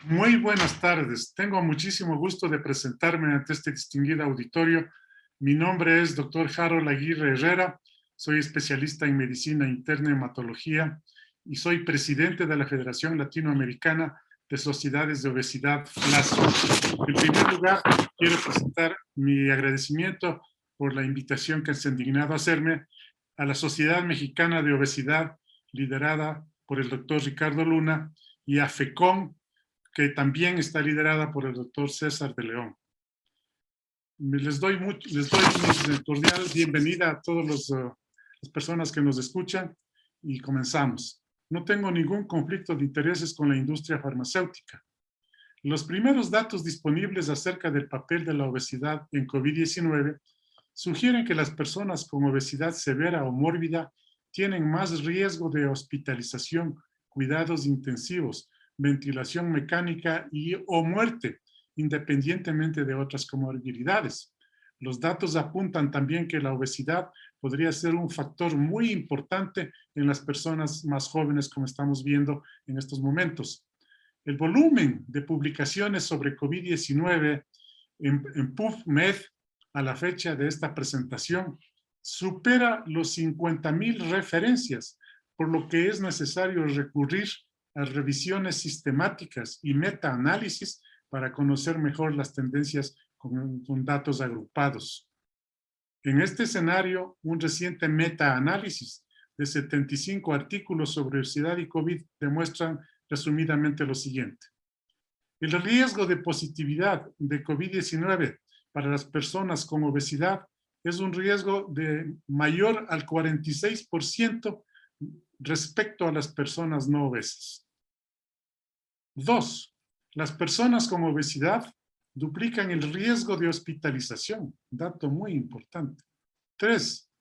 Muy buenas tardes. Tengo muchísimo gusto de presentarme ante este distinguido auditorio. Mi nombre es Dr. Harold Aguirre Herrera. Soy especialista en medicina interna y hematología y soy presidente de la Federación Latinoamericana de Sociedades de Obesidad, FLASO. En primer lugar, quiero presentar mi agradecimiento por la invitación que se han dignado a hacerme a la Sociedad Mexicana de Obesidad, liderada por el doctor Ricardo Luna, y a FECOM, que también está liderada por el doctor César de León. Les doy mi cordial bienvenida a todas las personas que nos escuchan y comenzamos. No tengo ningún conflicto de intereses con la industria farmacéutica. Los primeros datos disponibles acerca del papel de la obesidad en COVID-19 sugieren que las personas con obesidad severa o mórbida tienen más riesgo de hospitalización, cuidados intensivos, ventilación mecánica o muerte, independientemente de otras comorbilidades. Los datos apuntan también que la obesidad podría ser un factor muy importante en las personas más jóvenes, como estamos viendo en estos momentos. El volumen de publicaciones sobre COVID-19 en PubMed a la fecha de esta presentación supera los 50,000 referencias, por lo que es necesario recurrir a revisiones sistemáticas y metaanálisis para conocer mejor las tendencias con datos agrupados. En este escenario, un reciente metaanálisis de 75 artículos sobre obesidad y COVID demuestran resumidamente lo siguiente. El riesgo de positividad de COVID-19 para las personas con obesidad es un riesgo de mayor al 46% respecto a las personas no obesas. 2. Las personas con obesidad duplican el riesgo de hospitalización, dato muy importante. 3.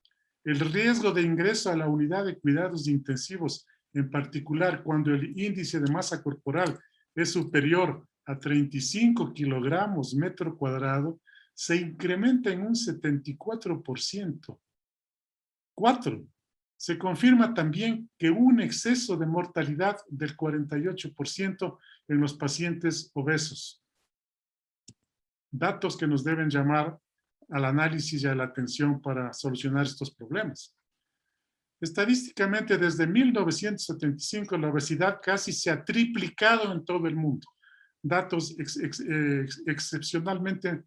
El riesgo de ingreso a la unidad de cuidados intensivos, en particular cuando el índice de masa corporal es superior a 35 kilogramos metro cuadrado, se incrementa en un 74%. 4. Se confirma también que hubo un exceso de mortalidad del 48% en los pacientes obesos. Datos que nos deben llamar al análisis y a la atención para solucionar estos problemas. Estadísticamente, desde 1975, la obesidad casi se ha triplicado en todo el mundo. Datos excepcionalmente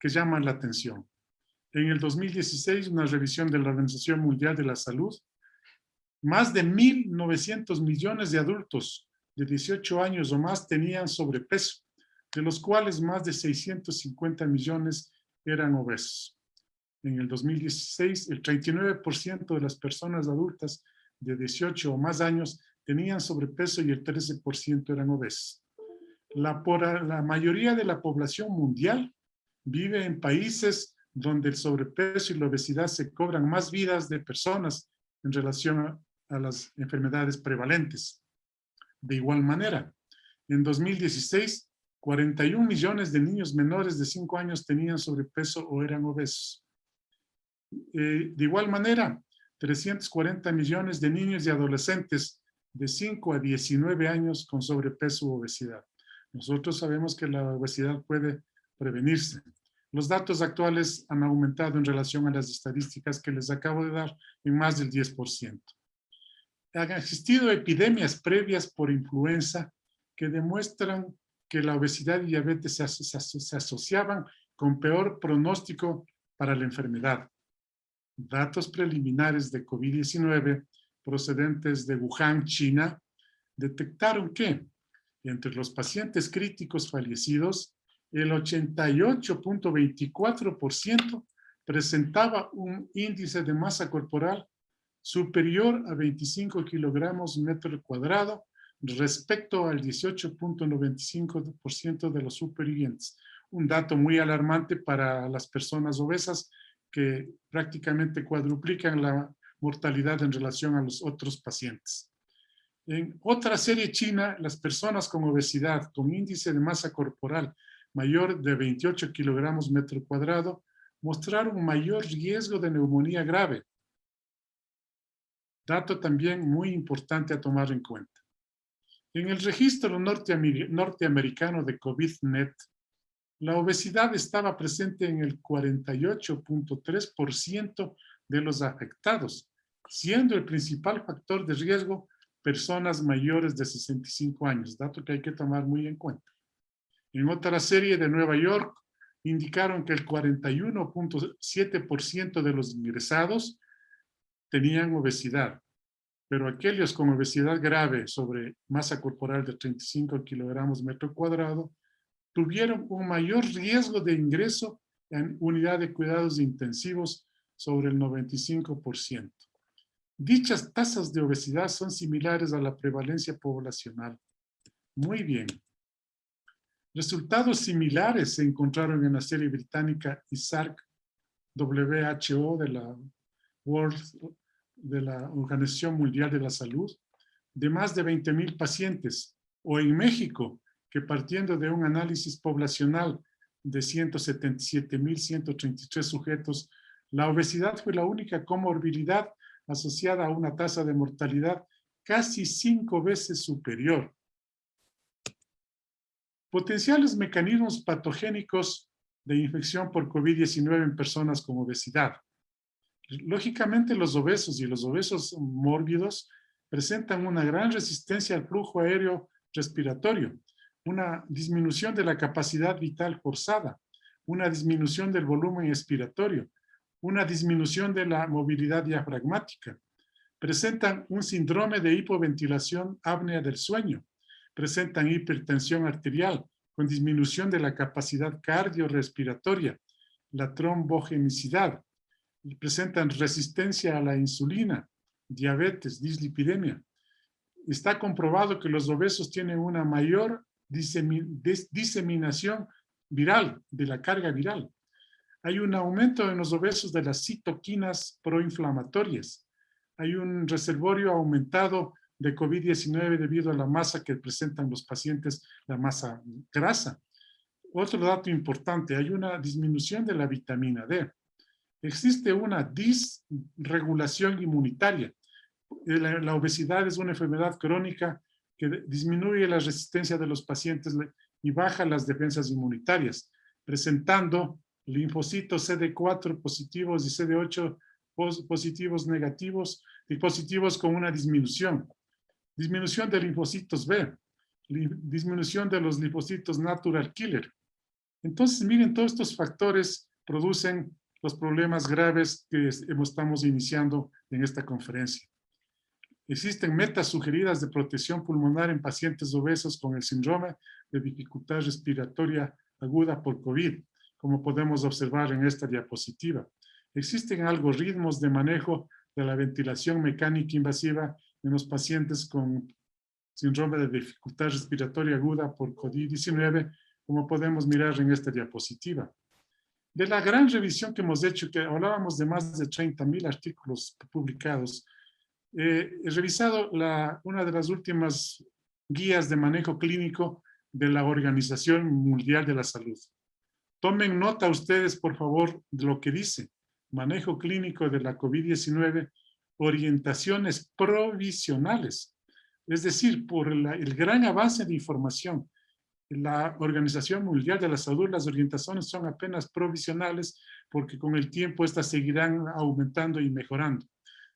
que llaman la atención. En el 2016, una revisión de la Organización Mundial de la Salud, más de 1.900 millones de adultos de 18 años o más tenían sobrepeso, de los cuales más de 650 millones eran obesos. En el 2016, el 39% de las personas adultas de 18 o más años tenían sobrepeso y el 13% eran obesas. La mayoría de la población mundial vive en países donde el sobrepeso y la obesidad se cobran más vidas de personas en relación a las enfermedades prevalentes. De igual manera, en 2016, 41 millones de niños menores de 5 años tenían sobrepeso o eran obesos. De igual manera, 340 millones de niños y adolescentes de 5 a 19 años con sobrepeso u obesidad. Nosotros sabemos que la obesidad puede prevenirse. Los datos actuales han aumentado en relación a las estadísticas que les acabo de dar en más del 10%. Han existido epidemias previas por influenza que demuestran que la obesidad y diabetes se asociaban con peor pronóstico para la enfermedad. Datos preliminares de COVID-19 procedentes de Wuhan, China, detectaron que entre los pacientes críticos fallecidos, el 88.24% presentaba un índice de masa corporal superior a 25 kilogramos metro cuadrado respecto al 18.95% de los supervivientes. Un dato muy alarmante para las personas obesas que prácticamente cuadruplican la mortalidad en relación a los otros pacientes. En otra serie china, las personas con obesidad con índice de masa corporal mayor de 28 kilogramos metro cuadrado mostraron mayor riesgo de neumonía grave. Dato también muy importante a tomar en cuenta. En el registro norteamericano de COVID-net, la obesidad estaba presente en el 48.3% de los afectados, siendo el principal factor de riesgo personas mayores de 65 años, dato que hay que tomar muy en cuenta. En otra serie de Nueva York, indicaron que el 41.7% de los ingresados tenían obesidad, pero aquellos con obesidad grave sobre masa corporal de 35 kilogramos metro cuadrado tuvieron un mayor riesgo de ingreso en unidad de cuidados intensivos sobre el 95%. Dichas tasas de obesidad son similares a la prevalencia poblacional. Muy bien. Resultados similares se encontraron en la serie británica ISARC WHO de la Organización Mundial de la Salud, de más de 20,000 pacientes, o en México, que partiendo de un análisis poblacional de 177,133 sujetos, la obesidad fue la única comorbilidad asociada a una tasa de mortalidad casi 5 veces superior. Potenciales mecanismos patogénicos de infección por COVID-19 en personas con obesidad. Lógicamente, los obesos y los obesos mórbidos presentan una gran resistencia al flujo aéreo respiratorio, una disminución de la capacidad vital forzada, una disminución del volumen expiratorio, una disminución de la movilidad diafragmática. Presentan un síndrome de hipoventilación apnea del sueño. Presentan hipertensión arterial con disminución de la capacidad cardiorrespiratoria, la trombogenicidad. Presentan resistencia a la insulina, diabetes, dislipidemia. Está comprobado que los obesos tienen una mayor diseminación viral, de la carga viral. Hay un aumento en los obesos de las citoquinas proinflamatorias. Hay un reservorio aumentado de COVID-19 debido a la masa que presentan los pacientes, la masa grasa. Otro dato importante, hay una disminución de la vitamina D. Existe una disregulación inmunitaria. La obesidad es una enfermedad crónica que disminuye la resistencia de los pacientes y baja las defensas inmunitarias, presentando linfocitos CD4 positivos y CD8 positivos negativos y positivos con una disminución. Disminución de linfocitos B, disminución de los linfocitos natural killer. Entonces, miren, todos estos factores producen los problemas graves que estamos iniciando en esta conferencia. Existen metas sugeridas de protección pulmonar en pacientes obesos con el síndrome de dificultad respiratoria aguda por COVID, como podemos observar en esta diapositiva. Existen algoritmos de manejo de la ventilación mecánica invasiva en los pacientes con síndrome de dificultad respiratoria aguda por COVID-19, como podemos mirar en esta diapositiva. De la gran revisión que hemos hecho, que hablábamos de más de 30,000 artículos publicados, he revisado una de las últimas guías de manejo clínico de la Organización Mundial de la Salud. Tomen nota ustedes, por favor, de lo que dice. Manejo clínico de la COVID-19, orientaciones provisionales. Es decir, por el gran avance de información, la Organización Mundial de la Salud, las orientaciones son apenas provisionales porque con el tiempo estas seguirán aumentando y mejorando.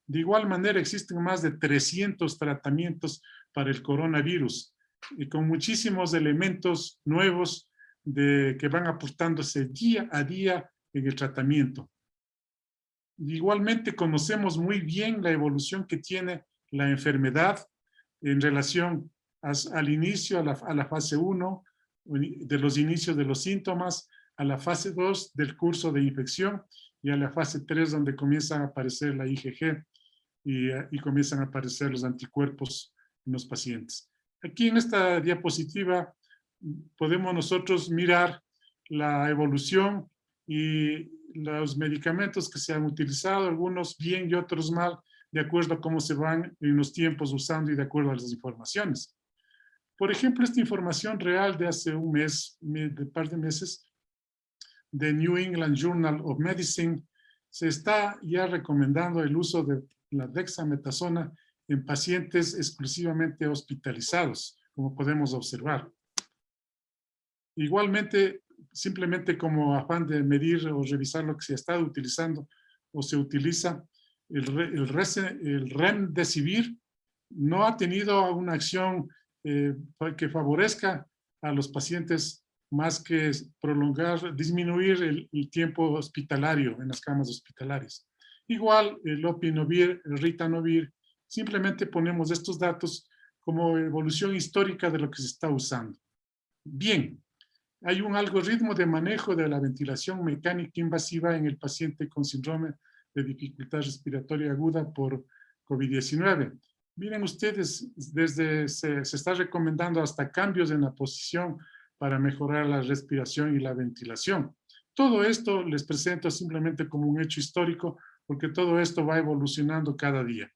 De igual manera, existen más de 300 tratamientos para el coronavirus y con muchísimos elementos nuevos que van aportándose día a día en el tratamiento. Igualmente, conocemos muy bien la evolución que tiene la enfermedad en relación al inicio, a la fase 1, de los inicios de los síntomas, a la fase 2 del curso de infección y a la fase 3 donde comienzan a aparecer la IgG y comienzan a aparecer los anticuerpos en los pacientes. Aquí en esta diapositiva podemos nosotros mirar la evolución y los medicamentos que se han utilizado, algunos bien y otros mal, de acuerdo a cómo se van en los tiempos usando y de acuerdo a las informaciones. Por ejemplo, esta información real de hace un par de meses, de New England Journal of Medicine, se está ya recomendando el uso de la dexametasona en pacientes exclusivamente hospitalizados como podemos observar. Igualmente, simplemente como afán de medir o revisar lo que se ha estado utilizando o se utiliza, el Remdesivir no ha tenido una acción que favorezca a los pacientes más que prolongar, disminuir el tiempo hospitalario en las camas hospitalarias. Igual el Lopinovir, el Ritonavir, simplemente ponemos estos datos como evolución histórica de lo que se está usando. Bien, hay un algoritmo de manejo de la ventilación mecánica invasiva en el paciente con síndrome de dificultad respiratoria aguda por COVID-19. Miren ustedes, desde se está recomendando hasta cambios en la posición para mejorar la respiración y la ventilación. Todo esto les presento simplemente como un hecho histórico, porque todo esto va evolucionando cada día.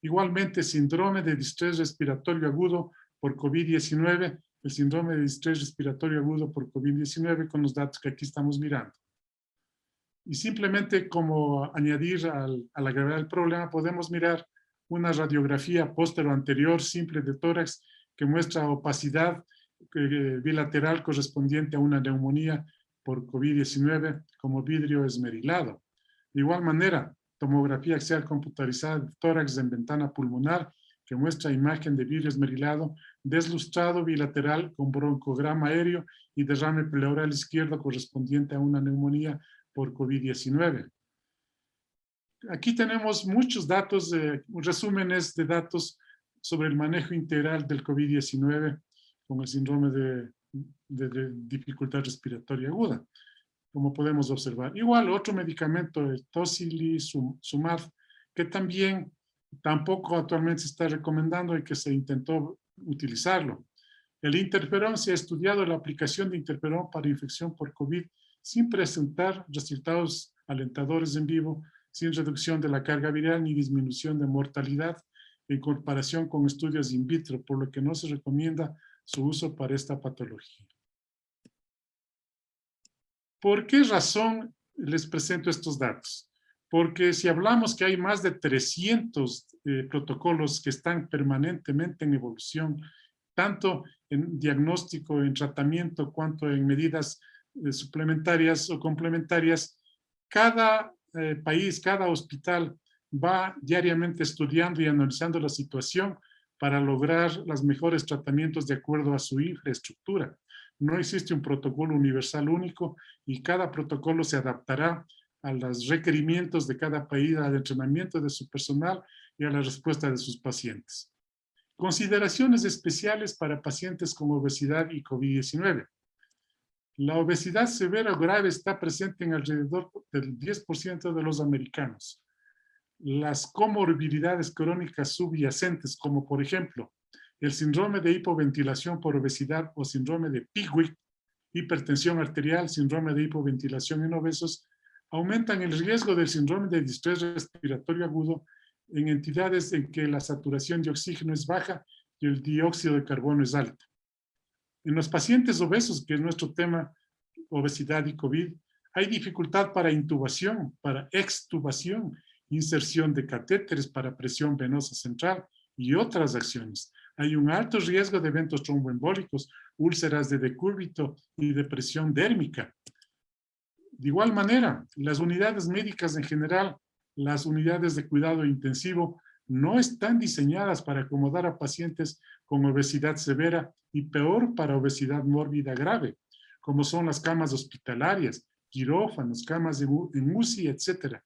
Igualmente, síndrome de distrés respiratorio agudo por COVID-19, el síndrome de distrés respiratorio agudo por COVID-19 con los datos que aquí estamos mirando. Y simplemente como añadir a la gravedad del problema, podemos mirar una radiografía póstero-anterior simple de tórax que muestra opacidad bilateral correspondiente a una neumonía por COVID-19 como vidrio esmerilado. De igual manera, tomografía axial computarizada de tórax en ventana pulmonar que muestra imagen de vidrio esmerilado deslustrado bilateral con broncograma aéreo y derrame pleural izquierdo correspondiente a una neumonía por COVID-19. Aquí tenemos muchos datos, resúmenes de datos sobre el manejo integral del COVID-19 con el síndrome de dificultad respiratoria aguda, como podemos observar. Igual, otro medicamento, el tocilizumab, que tampoco actualmente se está recomendando y que se intentó utilizarlo. El interferón, se ha estudiado la aplicación de interferón para infección por COVID sin presentar resultados alentadores en vivo, sin reducción de la carga viral ni disminución de mortalidad en comparación con estudios in vitro, por lo que no se recomienda su uso para esta patología. ¿Por qué razón les presento estos datos? Porque si hablamos que hay más de 300 protocolos que están permanentemente en evolución, tanto en diagnóstico, en tratamiento, cuanto en medidas suplementarias o complementarias, cada país, cada hospital va diariamente estudiando y analizando la situación para lograr los mejores tratamientos de acuerdo a su infraestructura. No existe un protocolo universal único y cada protocolo se adaptará a los requerimientos de cada país, al entrenamiento de su personal y a la respuesta de sus pacientes. Consideraciones especiales para pacientes con obesidad y COVID-19. La obesidad severa o grave está presente en alrededor del 10% de los americanos. Las comorbilidades crónicas subyacentes, como por ejemplo, el síndrome de hipoventilación por obesidad o síndrome de Pickwick, hipertensión arterial, síndrome de hipoventilación en obesos, aumentan el riesgo del síndrome de distrés respiratorio agudo en entidades en que la saturación de oxígeno es baja y el dióxido de carbono es alto. En los pacientes obesos, que es nuestro tema, obesidad y COVID, hay dificultad para intubación, para extubación, inserción de catéteres para presión venosa central y otras acciones. Hay un alto riesgo de eventos tromboembólicos, úlceras de decúbito y depresión dérmica. De igual manera, las unidades médicas en general, las unidades de cuidado intensivo, no están diseñadas para acomodar a pacientes con obesidad severa y peor para obesidad mórbida grave, como son las camas hospitalarias, quirófanos, camas en UCI, etc.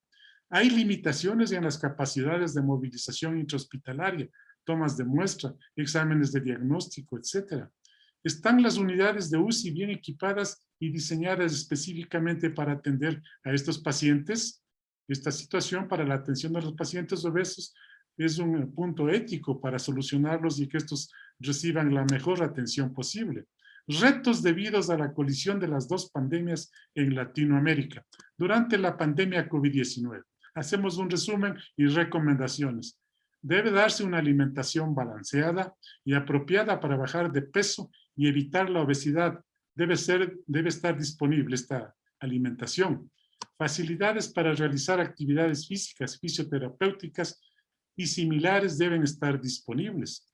Hay limitaciones en las capacidades de movilización intrahospitalaria, tomas de muestra, exámenes de diagnóstico, etc. Están las unidades de UCI bien equipadas y diseñadas específicamente para atender a estos pacientes. Esta situación para la atención de los pacientes obesos es un punto ético para solucionarlos y que estos reciban la mejor atención posible. Retos debidos a la colisión de las dos pandemias en Latinoamérica. Durante la pandemia COVID-19, hacemos un resumen y recomendaciones. Debe darse una alimentación balanceada y apropiada para bajar de peso y evitar la obesidad. Debe estar disponible esta alimentación. Facilidades para realizar actividades físicas, fisioterapéuticas y similares deben estar disponibles.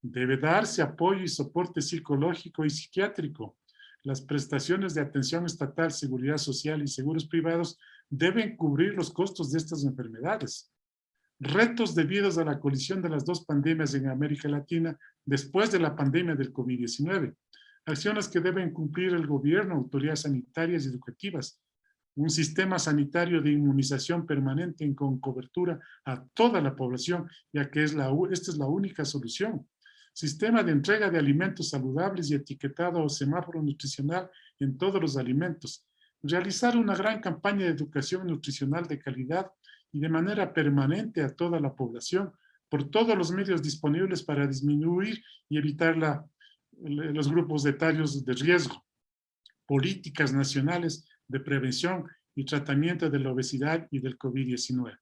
Debe darse apoyo y soporte psicológico y psiquiátrico. Las prestaciones de atención estatal, seguridad social y seguros privados deben cubrir los costos de estas enfermedades. Retos debidos a la colisión de las dos pandemias en América Latina después de la pandemia del COVID-19. Acciones que deben cumplir el gobierno, autoridades sanitarias y educativas. Un sistema sanitario de inmunización permanente con cobertura a toda la población, ya que esta es la única solución. Sistema de entrega de alimentos saludables y etiquetado o semáforo nutricional en todos los alimentos. Realizar una gran campaña de educación nutricional de calidad y de manera permanente a toda la población por todos los medios disponibles para disminuir y evitar los grupos etarios de riesgo. Políticas nacionales de prevención y tratamiento de la obesidad y del COVID-19.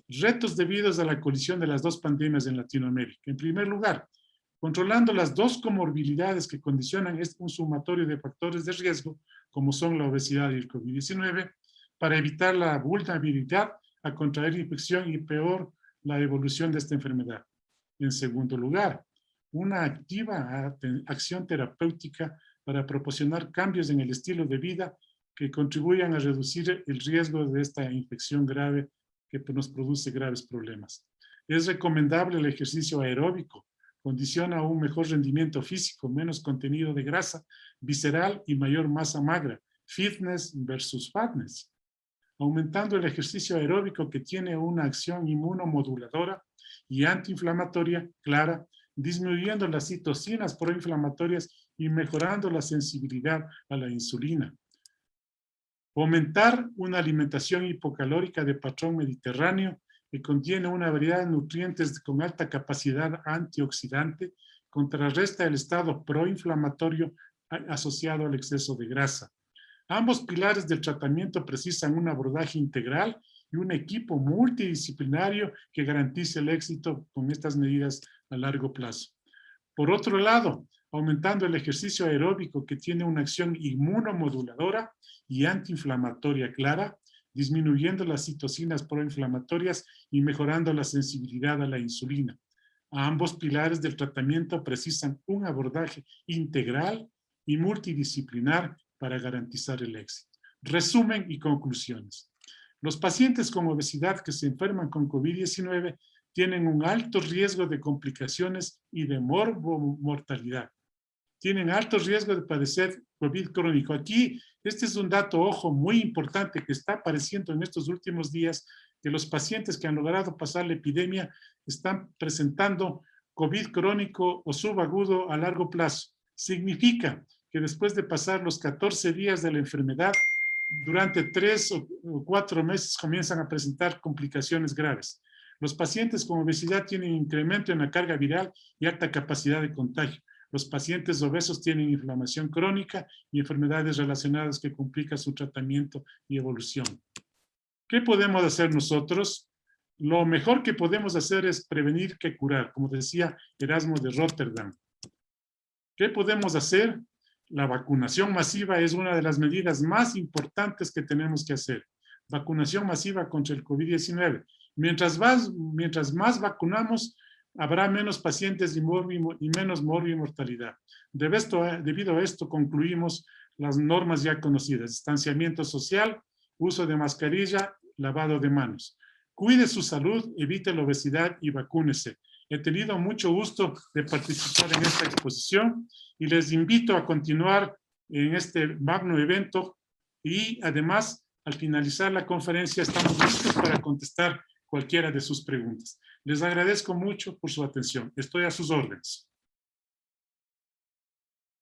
Retos debidos a la colisión de las dos pandemias en Latinoamérica. En primer lugar, controlando las dos comorbilidades que condicionan un sumatorio de factores de riesgo, como son la obesidad y el COVID-19, para evitar la vulnerabilidad a contraer infección y peor la evolución de esta enfermedad. En segundo lugar, una activa acción terapéutica para proporcionar cambios en el estilo de vida que contribuyan a reducir el riesgo de esta infección grave que nos produce graves problemas. Es recomendable el ejercicio aeróbico, condiciona un mejor rendimiento físico, menos contenido de grasa visceral y mayor masa magra, fitness versus fatness. Aumentando el ejercicio aeróbico que tiene una acción inmunomoduladora y antiinflamatoria clara, disminuyendo las citocinas proinflamatorias y mejorando la sensibilidad a la insulina. Fomentar una alimentación hipocalórica de patrón mediterráneo que contiene una variedad de nutrientes con alta capacidad antioxidante, contrarresta el estado proinflamatorio asociado al exceso de grasa. Ambos pilares del tratamiento precisan un abordaje integral y un equipo multidisciplinario que garantice el éxito con estas medidas a largo plazo. Por otro lado, aumentando el ejercicio aeróbico que tiene una acción inmunomoduladora y antiinflamatoria clara, disminuyendo las citocinas proinflamatorias y mejorando la sensibilidad a la insulina. Ambos pilares del tratamiento precisan un abordaje integral y multidisciplinar para garantizar el éxito. Resumen y conclusiones. Los pacientes con obesidad que se enferman con COVID-19 tienen un alto riesgo de complicaciones y de mortalidad. Tienen alto riesgo de padecer COVID crónico. Aquí, este es un dato, ojo, muy importante que está apareciendo en estos últimos días, que los pacientes que han logrado pasar la epidemia están presentando COVID crónico o subagudo a largo plazo. Significa que después de pasar los 14 días de la enfermedad, durante 3 o 4 meses comienzan a presentar complicaciones graves. Los pacientes con obesidad tienen incremento en la carga viral y alta capacidad de contagio. Los pacientes obesos tienen inflamación crónica y enfermedades relacionadas que complican su tratamiento y evolución. ¿Qué podemos hacer nosotros? Lo mejor que podemos hacer es prevenir que curar, como decía Erasmo de Rotterdam. ¿Qué podemos hacer? La vacunación masiva es una de las medidas más importantes que tenemos que hacer. Vacunación masiva contra el COVID-19. Mientras más vacunamos, habrá menos pacientes y menos morbimortalidad. Debido a esto, concluimos las normas ya conocidas. Distanciamiento social, uso de mascarilla, lavado de manos. Cuide su salud, evite la obesidad y vacúnese. He tenido mucho gusto de participar en esta exposición y les invito a continuar en este magno evento y además, al finalizar la conferencia, estamos listos para contestar cualquiera de sus preguntas. Les agradezco mucho por su atención. Estoy a sus órdenes.